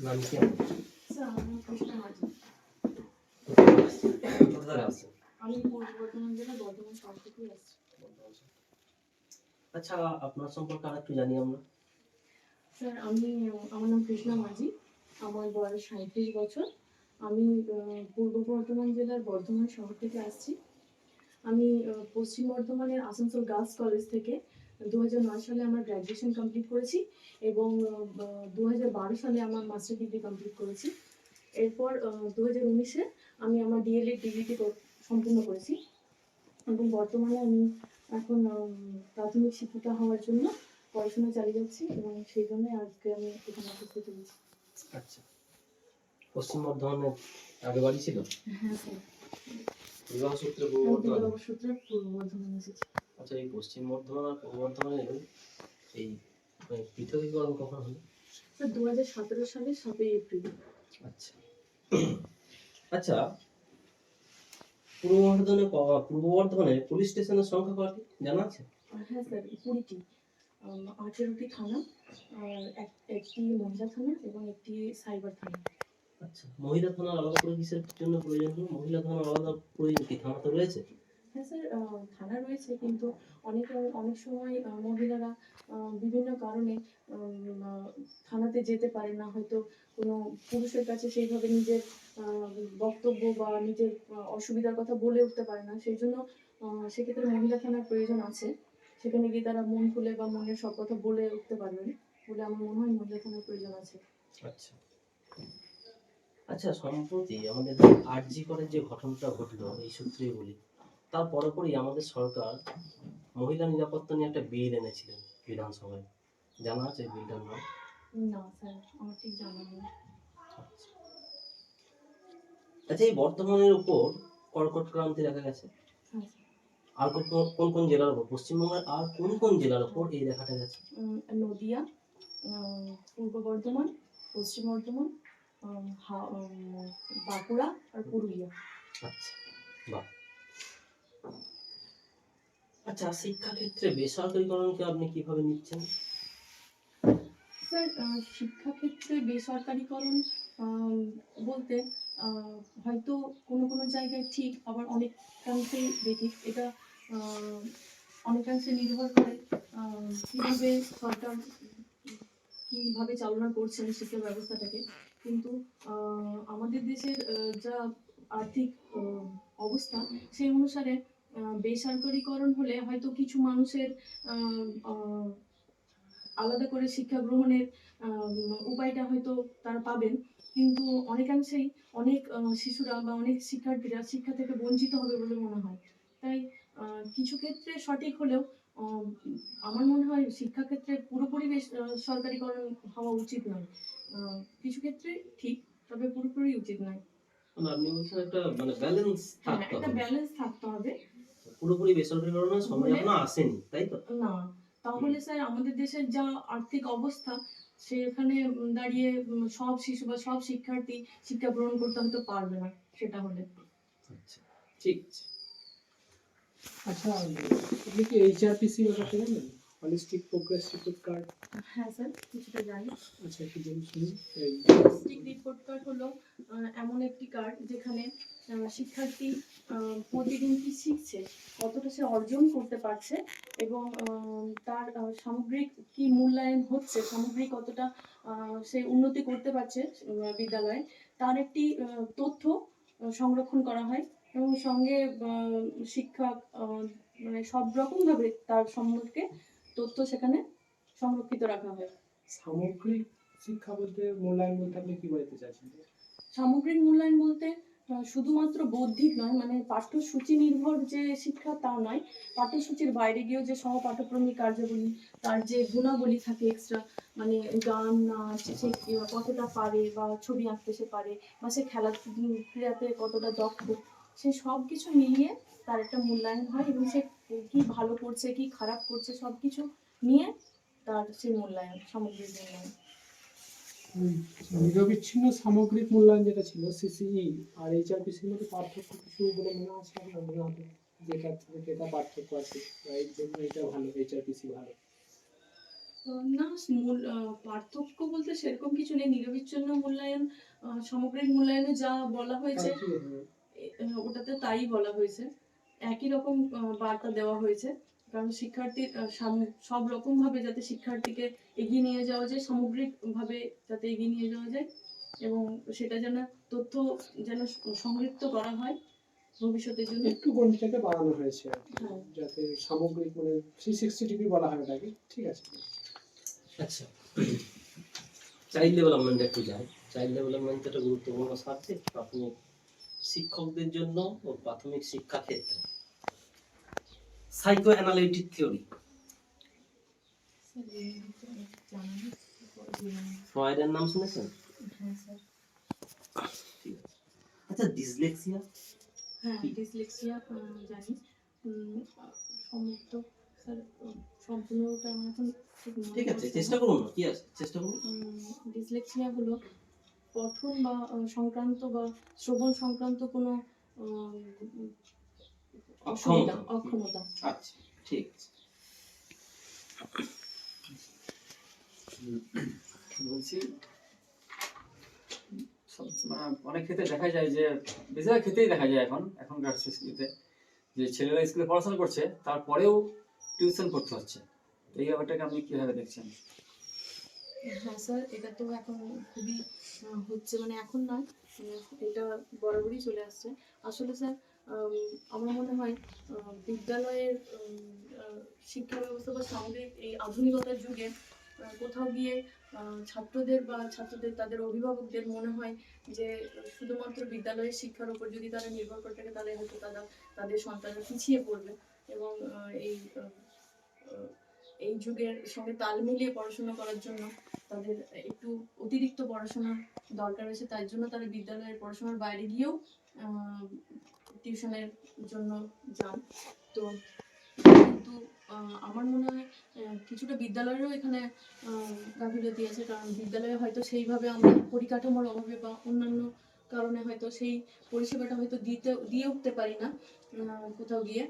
নাম কি আপনার? স্যার আমার নাম কৃষ্ণা মাঝি। কোথায় আছেন? আমি পূর্ব বর্ধমান জেলা বর্ধমান শহর থেকে আসছি। আচ্ছা, আপনার সম্পর্কে আরেকটু জানি আমরা। স্যার আমার নাম কৃষ্ণা মাঝি। আমার বয়স 37 বছর। আমি পূর্ব বর্ধমান জেলার বর্ধমান শহর থেকে আসছি। আমি পশ্চিম বর্ধমানের আসানসোল গার্লস কলেজ থেকে 2009 সালে আমার গ্র্যাজুয়েশন কমপ্লিট করেছি এবং 2012 সালে আমার মাস্টার ডিগ্রি কমপ্লিট করেছি। এরপর 2019-এ আমি আমার ডিএলএড ডিগ্রিটি সম্পূর্ণ করেছি এবং বর্তমানে আমি এখন প্রাথমিক শিক্ষিকা হওয়ার জন্য পড়াশোনা চালিয়ে যাচ্ছি এবং সেই জন্য আজকে আমি এখানে উপস্থিত হয়েছি। আচ্ছা, পশ্চিম বর্ধমানের আগে বাড়ি ছিল? হ্যাঁ স্যার, বিবাহ সূত্রে পূর্ব আমি বর্ধমান। বিবাহ সূত্রে পূর্ব বর্ধমানে এসেছি। আচ্ছা, এই পশ্চিম বর্ধমান আর পূর্ব বর্ধমানের এই পৃথকীকরণ কখন হলো? স্যার 2017 সালের 7ই এপ্রিল। আচ্ছা আচ্ছা, পূর্ব বর্ধমানে পুলিশ স্টেশনের সংখ্যা কয়টি জানা আছে? হ্যাঁ স্যার, 20টি, 18টি থানা, আর একটি মহিলা থানা এবং একটি সাইবার থানা। আচ্ছা, মহিলা থানার আলাদা করে কিসের জন্য প্রয়োজন হলো? মহিলা থানার আলাদা প্রয়োজন কি? থানা তো রয়েছে। হ্যাঁ স্যার, থানা রয়েছে কিন্তু অনেক সময় মহিলারা বিভিন্ন কারণে থানাতে যেতে পারে না, হয়তো কোনো পুরুষের কাছে সেইভাবে নিজের বক্তব্য বা নিজের অসুবিধার কথা বলে উঠতে পারে না, সেই জন্য সেক্ষেত্রে মহিলা থানার প্রয়োজন আছে। সেখানে গিয়ে তারা মন খুলে বা মনের সব কথা বলে উঠতে পারবেন বলে আমার মনে হয় মহিলা থানার প্রয়োজন আছে। আচ্ছা আচ্ছা, সম্প্রতি আমাদের আরজি করের যে ঘটনাটা ঘটলো, এই সূত্রেই বলি, তার পরপরই আমাদের সরকার মহিলা নিরাপত্তা নিয়ে একটা বিল এনেছিলেন বিধানসভায়। জানা আছে বিলটার নাম? না স্যার, আমার ঠিক জানা নেই। আচ্ছা, এই বর্ধমানের উপর কর্কট ক্রান্তি দেখা গেছে। হ্যাঁ স্যার। আর কোন কোন জেলার উপর, পশ্চিমবঙ্গের আর কোন কোন জেলার উপর এই রেখাটা গেছে? নদিয়া, পূর্ব বর্ধমান, পশ্চিম বর্ধমান, বাঁকুড়া আর পুরুলিয়া। আচ্ছা, বাহ। আচ্ছা, শিক্ষাক্ষেত্রে বেসরকারীকরণকে আপনি কিভাবে নিচ্ছেন? স্যার, শিক্ষাক্ষেত্রে বেসরকারীকরণ বলতে হয়তো কোনো কোনো জায়গায় ঠিক, আবার অনেকাংশেই বেঠিক। এটা অনেকাংশে নির্ভর করে কীভাবে সরকার কীভাবে চালনা করছেন শিক্ষা ব্যবস্থাটাকে। কিন্তু আমাদের দেশের যা আর্থিক অবস্থা, সেই অনুসারে বেসরকারীকরণ হলে হয়তো কিছু মানুষের আলাদা করে শিক্ষা গ্রহণের উপায়টা হয়তো তারা পাবেন, কিন্তু অনেকাংশেই অনেক শিশুরা বা অনেক শিক্ষার্থীরা শিক্ষা থেকে বঞ্চিত হবে বলে মনে হয়। তাই কিছু ক্ষেত্রে সঠিক হলেও আমার মনে হয় শিক্ষাক্ষেত্রে পুরোপুরি সরকারিকরণ হওয়া উচিত নয়। কিছু ক্ষেত্রে ঠিক, তবে পুরোপুরি উচিত নয়। আপনি বলছেন একটা ব্যালেন্স থাকতে হবে। একটা ব্যালেন্স থাকতে হবে। পুরোপুরি বেসরকারিকরণের সময় এখনো আসেনি, তাই তো? না, তাহলে স্যার আমাদের দেশের যা আর্থিক অবস্থা, সেখানে দাঁড়িয়ে সব শিশু বা সব শিক্ষার্থী শিক্ষা গ্রহণ করতে হয়তো পারবে না সেটা হলে। আচ্ছা, ঠিক আছে। আচ্ছা, আপনি কি এইচআরপিসি ব্যাপারটা জানেন? Holistic progress report card. হ্যাঁ স্যার, কিছুটা জানি। আচ্ছা, একটু বলুন শুনি। এই হলিস্টিক রিপোর্ট কার্ড হলো এমন একটি কার্ড যেখানে শিক্ষার্থী প্রতিদিন কি শিখছে, কতটা সে অর্জন করতে পারছে এবং তার সামগ্রিক কি মূল্যায়ন হচ্ছে, সামগ্রিক কতটা সে উন্নতি করতে পারছে বিদ্যালয়ে, তার একটি তথ্য সংরক্ষণ করা হয় এবং সঙ্গে শিক্ষক সব রকমভাবে তার সম্পর্কে তথ্য সেখানে সংরক্ষিত রাখা হয়। সামগ্রিক শিক্ষা বলতে, মূল্যায়ন বলতে আপনি কি বলতে চাইছেন? সামগ্রিক মূল্যায়ন বলতে শুধুমাত্র বৌদ্ধিক নয়, মানে পাঠ্যসূচি নির্ভর যে শিক্ষা তা নয়, পাঠ্যসূচির বাইরে গিয়েও যে সহপাঠক্রমিক কার্যাবলী, তার যে গুণাবলী থাকে এক্সট্রা, মানে গান, নাচ, সে কতটা পারে বা ছবি আঁকতে সে পারে বা সে ক্রীড়াতে কতটা দক্ষ, সে সব কিছু মিলিয়ে তার একটা মূল্যায়ন হয় এবং সে কি ভালো করছে কি খারাপ করছে সব কিছু নিয়ে তার সেই মূল্যায়ন, সামগ্রিক মূল্যায়ন। নিরবিচ্ছিন্ন সামগ্রিক মূল্যায়ন যেটা ছিল সিসিই আর এইচআরপিসির মধ্যে পার্থক্য কিছু বলে মনে আছে আপনার? মনে হবে যেটা থেকে যেটা পার্থক্য আছে, এর জন্য এটা ভালো, এইচআরপিসি ভালো। না, মূল পার্থক্য বলতে সেরকম কিছু নেই। নিরবিচ্ছিন্ন মূল্যায়ন, সামগ্রিক মূল্যায়নে যা বলা হয়েছে ওটাতে তাই বলা হয়েছে। একই রকম বার্তা দেওয়া হয়েছে। কারণ শিক্ষার্থীর সব রকম ভাবে যাতে শিক্ষার্থীকে এগিয়ে নিয়ে যাওয়া যায়, সামগ্রিক ভাবে যাতে এগিয়ে নিয়ে যাওয়া যায়, এবং সেটা যেন তথ্য যেন সংযুক্ত করা হয় ভবিষ্যতের জন্য। একটু গণিতটাকে বাড়ানো হয়েছে আর কি, হ্যাঁ। যাতে সামগ্রিক মানে 360 ডিগ্রি বলা হয় ওটাকে। ঠিক আছে। আচ্ছা, চাইল্ড ডেভেলপমেন্ট একটু যাই। চাইল্ড ডেভেলপমেন্ট একটা গুরুত্বপূর্ণ সাবজেক্ট প্রাথমিক শিক্ষকদের জন্য ও প্রাথমিক শিক্ষা ক্ষেত্রে। সাইকো অ্যানালিটিক থিওরি, ফ্রয়েডের নাম শুনেছেন? হ্যাঁ স্যার। ঠিক আছে। আচ্ছা, ডিসলেক্সিয়া, হ্যাঁ, ডিসলেক্সিয়া জানি। সমস্ত স্যার সম্পূর্ণটা আমার এখন ঠিক আছে, চেষ্টা করুন না, কি আছে, চেষ্টা করুন। ডিসলেক্সিয়া হলো পঠন বা সংক্রান্ত বা শ্রবণ সংক্রান্ত কোনো অক্ষমতা। আচ্ছা, ঠিক আছে। বলছি অনেক ক্ষেত্রে দেখা যায় যে, বেশিরভাগ ক্ষেত্রেই দেখা যায় এখনকার সংস্কৃতিতে, যে ছেলেরা স্কুলে পড়াশোনা করছে তারপরেও টিউশন করতে হচ্ছে। এই ব্যাপারটাকে আপনি কিভাবে দেখছেন? হ্যাঁ স্যার, এটা তো এখন খুবই হচ্ছে, মানে এখন নয়, এটা বরাবরই চলে আসছে। আসলে স্যার আমার মনে হয় বিদ্যালয়ের শিক্ষা ব্যবস্থা বা সামগ্রিক এই আধুনিকতার যুগে কোথাও গিয়ে ছাত্রদের তাদের অভিভাবকদের মনে হয় যে শুধুমাত্র বিদ্যালয়ের শিক্ষার উপর যদি তারা নির্ভর করে থাকে, তাহলে হয়তো তাদের সন্তানরা পিছিয়ে পড়বে, এবং এই যুগের সঙ্গে তাল মিলিয়ে পড়াশোনা করার জন্য তাদের একটু অতিরিক্ত পড়াশোনা দরকার আছে। তার জন্য তারা বিদ্যালয়ের পড়াশোনার বাইরে গিয়েও টিউশনের জন্য যান। তো কিন্তু আমার মনে হয় কিছুটা বিদ্যালয়েরও এখানে গাফিলতি আছে, কারণ বিদ্যালয়ে হয়তো সেইভাবে আমরা পরিকাঠামোর অভাবে বা অন্যান্য কারণে হয়তো সেই পরিষেবাটা হয়তো দিয়ে উঠতে পারি না কোথাও গিয়ে,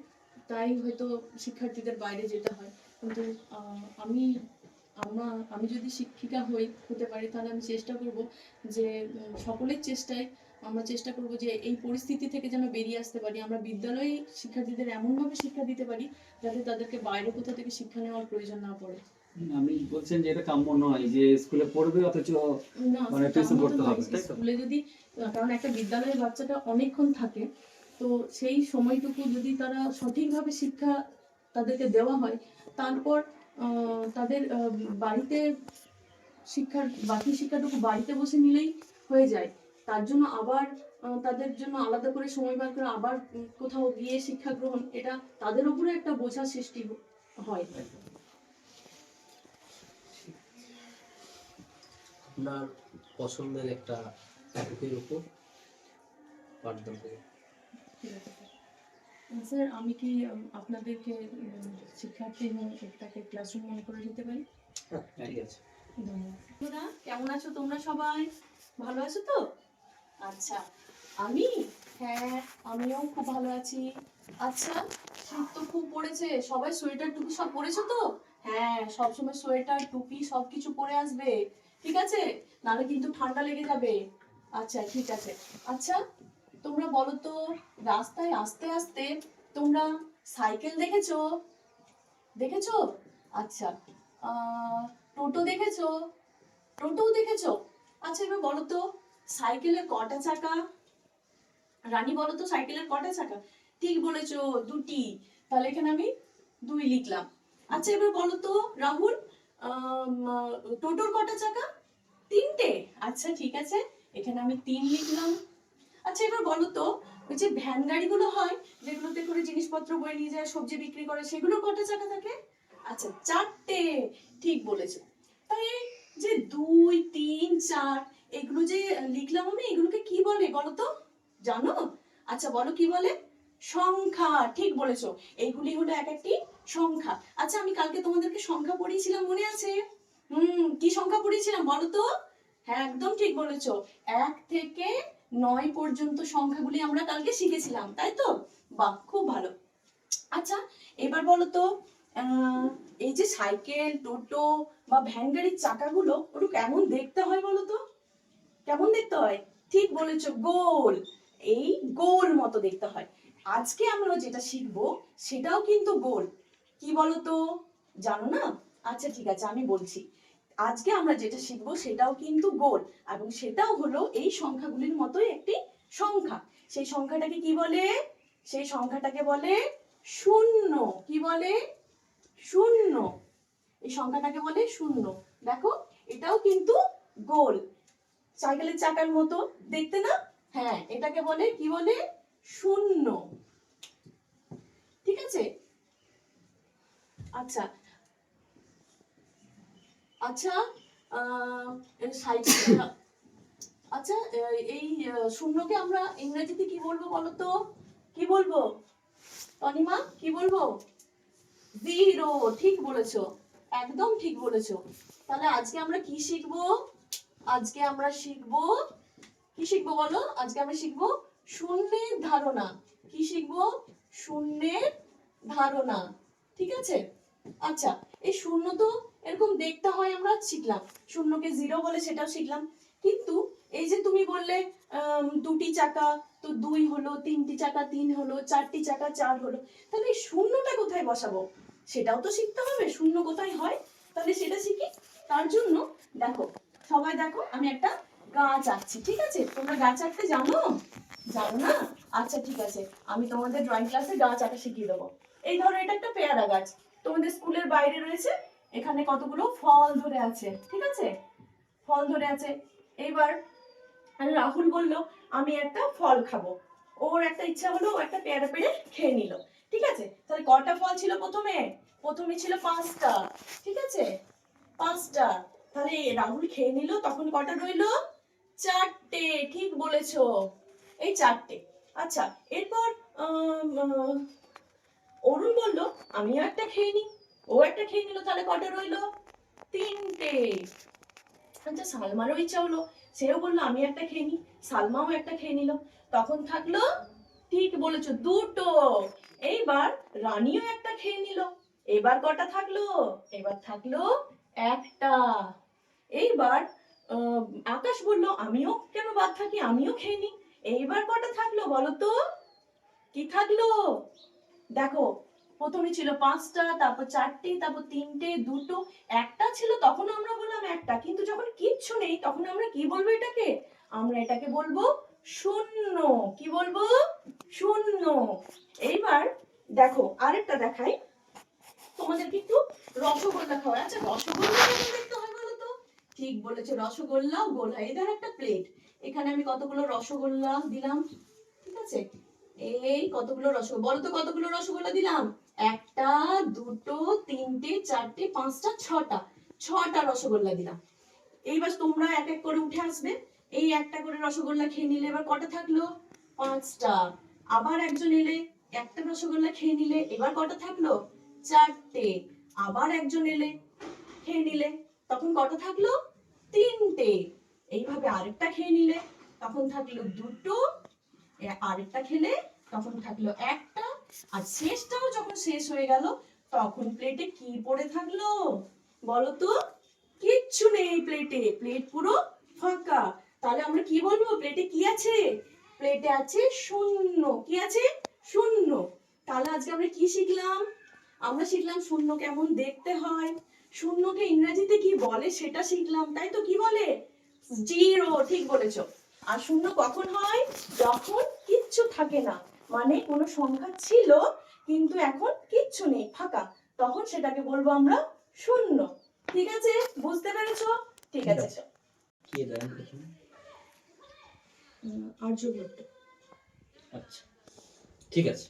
তাই হয়তো শিক্ষার্থীদের বাইরে যেতে হয়। কিন্তু আমি যদি শিক্ষিকা হতে পারি, তাহলে আমি চেষ্টা করব যে সকলের চেষ্টায় আমরা চেষ্টা করব যে এই পরিস্থিতি থেকে যেন বেরিয়ে আসতে পারি। আমরা বিদ্যালয়ে শিক্ষার্থীদের এমনভাবে শিক্ষা দিতে পারি যাতে তাদেরকে বাইরে কোথাও থেকে শিক্ষা নেওয়ার প্রয়োজন না পড়ে। আপনি বলছেন যে এটা কাম্য নয় যে স্কুলে পড়বে অথচ মানে টিউশন করতে হবে, তাই তো? স্কুলে যদি, কারণ একটা বিদ্যালয়ের বাচ্চাটা অনেকক্ষণ থাকে, তো সেই সময়টুকু যদি তারা সঠিকভাবে শিক্ষা তাদেরকে দেওয়া হয়, তারপর তাদের বাড়িতে বাকি শিক্ষাটুকু বাড়িতে বসে নিলেই হয়ে যায়। তার জন্য আবার তাদের জন্য আলাদা করে সময় বার করে আবার কোথাও গিয়ে শিক্ষা গ্রহণ, এটা তাদের উপরে একটা বোঝা সৃষ্টি হয়। আপনার পছন্দের একটা টপিকের উপর পাঠদান করুন। স্যার, আমি কি আপনাদেরকে শিক্ষার্থী এবং এটাকে ক্লাসরুম মনে করে দিতে পারি? হ্যাঁ, ঠিক আছে। ধন্যবাদ। কেমন আছো তোমরা সবাই? ভালো আছো তো? আচ্ছা, হ্যাঁ, আমিও খুব ভালো আছি। আচ্ছা, শীত তো খুব পড়েছে, সবাই সোয়েটার টুপি সব পরেছো তো? হ্যাঁ, সবসময় সোয়েটার টুপি সবকিছু পরে আসবে, ঠিক আছে? নাহলে কিন্তু ঠান্ডা লেগে যাবে। আচ্ছা, ঠিক আছে। আচ্ছা, তোমরা বলো তো, রাস্তায় আস্তে আস্তে তোমরা সাইকেল দেখেছো? আচ্ছা, টোটো দেখেছো? আচ্ছা, এবার বলো তো, সাইকেলের কটা চাকা? রানী, বলো তো, সাইকেলের কটা চাকা? ঠিক বলেছো, দুটি। তাহলে এখানে আমি 2 লিখলাম। আচ্ছা, এবার বলো তো রাহুল, টোটোর কটা চাকা? 3টে। আচ্ছা, ঠিক আছে, এখানে আমি 3 লিখলাম। আচ্ছা, এবার বলো তো, ওই যে ভ্যান গাড়িগুলো হয়, যেগুলোতে করে জিনিসপত্র বয়ে নিয়ে যায়, সবজি বিক্রি করে, সেগুলো কটা চাকা থাকে? আচ্ছা, 4টে। ঠিক বলেছো। তাই যে 2, 3, 4 এগুলো যে লিখলাম আমি, এগুলোকে কি বলে বলো তো? জানো? আচ্ছা, বলো কি বলে? সংখ্যা। ঠিক বলেছো, এইগুলি হলো এক একটি সংখ্যা। আচ্ছা, আমি কালকে তোমাদেরকে সংখ্যা পড়িয়েছিলাম, মনে আছে? কি সংখ্যা পড়িয়েছিলাম বলো তো? হ্যাঁ, একদম ঠিক বলেছো, 1 থেকে 9 পর্যন্ত সংখ্যাগুলি আমরা কালকে শিখেছিলাম, তাই তো? বাহ, খুব ভালো। আচ্ছা, এবার বলো তো, এই যে সাইকেল, টোটো বা ভ্যান গাড়ির চাকাগুলো ওটা কেমন দেখতে হয় বলো তো? কেমন দেখতে হয়? ঠিক বলেছো, গোল। এই গোল মতো দেখতে হয়। আজকে আমরা যেটা শিখবো সেটাও কিন্তু গোল। কি বলো তো? জানো না? আচ্ছা ঠিক আছে, আমি বলছি। আজকে আমরা যেটা শিখবো সেটাও কিন্তু গোল, এবং সেটাও হলো এই সংখ্যাগুলির মতোই একটি সংখ্যা। সেই সংখ্যাটাকে কি বলে? সেই সংখ্যাটাকে বলে শূন্য। কি বলে? শূন্য। এই সংখ্যাটাকে বলে শূন্য। দেখো, এটাও কিন্তু গোল, সাইকেলের চাকার মতো দেখতে না? হ্যাঁ, এটাকে বলে কি বলে? শূন্য। ঠিক আছে? আচ্ছা আচ্ছা, সাইকেল, আচ্ছা, এই শূন্যকে আমরা ইংরেজিতে কি বলবো বলো তো? কি বলবো তনিমা, কি বলবো? জিরো। ঠিক বলেছো, একদম ঠিক বলেছো। তাহলে আজকে আমরা কি শিখবো? আজকে আমরা শিখবো, কি শিখবো বলো? আজকে আমরা শিখবো শূন্যের ধারণা। কি শিখবো? শূন্যের ধারণা। ঠিক আছে? আচ্ছা, এই শূন্য তো এরকম দেখতে হয়, আমরা শিখলাম। শূন্যকে জিরো বলে সেটাও শিখলাম। কিন্তু এই যে তুমি বললে দুটি চাকা, তো দুই হলো, তিনটি চাকা তিন হলো, চারটি চাকা চার হলো, তাহলে এই শূন্যটা কোথায় বসাবো সেটাও তো শিখতে হবে। শূন্য কোথায় হয়, তাহলে সেটা শিখি। তার জন্য দেখো, সবাই দেখো, আমি একটা গাছ আঁকছি। ঠিক আছে? তোমরা গাছ আঁকতে জানো? জানো না? আচ্ছা ঠিক আছে, আমি তোমাদের ড্রয়িং ক্লাসে গাছ আঁকা শিখিয়ে দেবো। এই ধরো, এটা একটা পেয়ারা গাছ, তোমাদের স্কুলের বাইরে রয়েছে। এখানে কতগুলো ফল ধরে আছে। ঠিক আছে? ফল ধরে আছে। এইবার রাহুল বলল আমি একটা ফল খাবো। ওর একটা ইচ্ছা হলো, ও একটা পেয়ারা পেড়ে খেয়ে নিল। ঠিক আছে? তাহলে কটা ফল ছিল প্রথমে? প্রথমে ছিল 5টা। ঠিক আছে? 5টা। তাহলে রাহুল খেয়ে নিল, তখন কটা রইলো? 4টে। ঠিক বলেছো, এই 4টে। আচ্ছা, এরপর অরুণ বলল আমিও একটা খেয়ে নি। ও একটা খেয়ে নিল, তাহলে কটা রইলো? 3টে। আচ্ছা, সালমারও ইচ্ছা হলো, সেও বললো আমি একটা খেয়ে নি। সালমাও একটা খেয়ে নিল, তখন থাকলো, ঠিক বলেছো, 2টো। এইবার রানীও একটা খেয়ে নিল, এবার কটা থাকলো? এবার থাকলো 1টা। এইবার আহ, আকাশ বলল আমিও কেন বাদ থাকি, আমিও খেয়ে নি। এইবার কটা থাকলো বলো তো? কি থাকলো? দেখো, প্রথমে ছিল 5টা, তারপর 4টে, তারপর 3টে, 2টো, একটা ছিল, তখন আমরা বললাম একটা। কিন্তু যখন কিচ্ছু নেই তখন আমরা কি বলবো এটাকে? আমরা এটাকে বলবো শূন্য। কি বলবো? শূন্য। এইবার দেখো, আরেকটা দেখাই তোমাদেরকে, একটু রসগোল্লা খাওয়াই। আচ্ছা, রসগোল্লা কেমন দেখতে হয় বলো তো? ঠিক বলেছো, রসগোল্লাও গোল হয়। এই ধর একটা প্লেট, এখানে আমি কতগুলো রসগোল্লা দিলাম। ঠিক আছে? এই কতগুলো রসগোল্লা বলো তো, কতগুলো রসগোল্লা দিলাম? একটা, দুটো, তিনটে, চারটে, 5টা, 6টা। 6টা রসগোল্লা দিলাম। এইবার তোমরা এক এক করে উঠে আসবে। এই একটা করে রসগোল্লা খেয়ে নিলে, এবার কটা থাকলো? 5টা। আবার একজন এলে, একটা রসগোল্লা খেয়ে নিলে, এবার কটা থাকলো? 4টে। আবার একজন এলে, খেয়ে নিলে, তখন কটা থাকলো? 3টে। এইভাবে আরেকটা খেয়ে নিলে, তখন থাকলো 2টো। আরেকটা খেলে তখন থাকলো 1টা। আর শেষটাও যখন শেষ হয়ে গেল, তখন প্লেটে কি পড়ে থাকলো বলো তো? কিচ্ছু নেই প্লেটে, প্লেট পুরো ফাঁকা। তাহলে আমরা কি বলবো? প্লেটে কি আছে? প্লেটে আছে শূন্য। কি আছে? শূন্য। তাহলে আজকে আমরা কি শিখলাম? আমরা শিখলাম শূন্য কেমন দেখতে হয়, শূন্যকে ইংরেজিতে কি বলে সেটা শিখলাম, তাই তো? কি বলে? জিরো। ঠিক বলেছো। আর শূন্য কখন হয়? যখন কিচ্ছু থাকে না, মানে কোনো সংখ্যা ছিল কিন্তু এখন কিচ্ছু নেই, ফাঁকা, তখন সেটাকে বলবো আমরা শূন্য। ঠিক আছে? বুঝতে পেরেছো? ঠিক আছে। কি দেন প্রথমে? আর্যভট্ট। আচ্ছা, ঠিক আছে।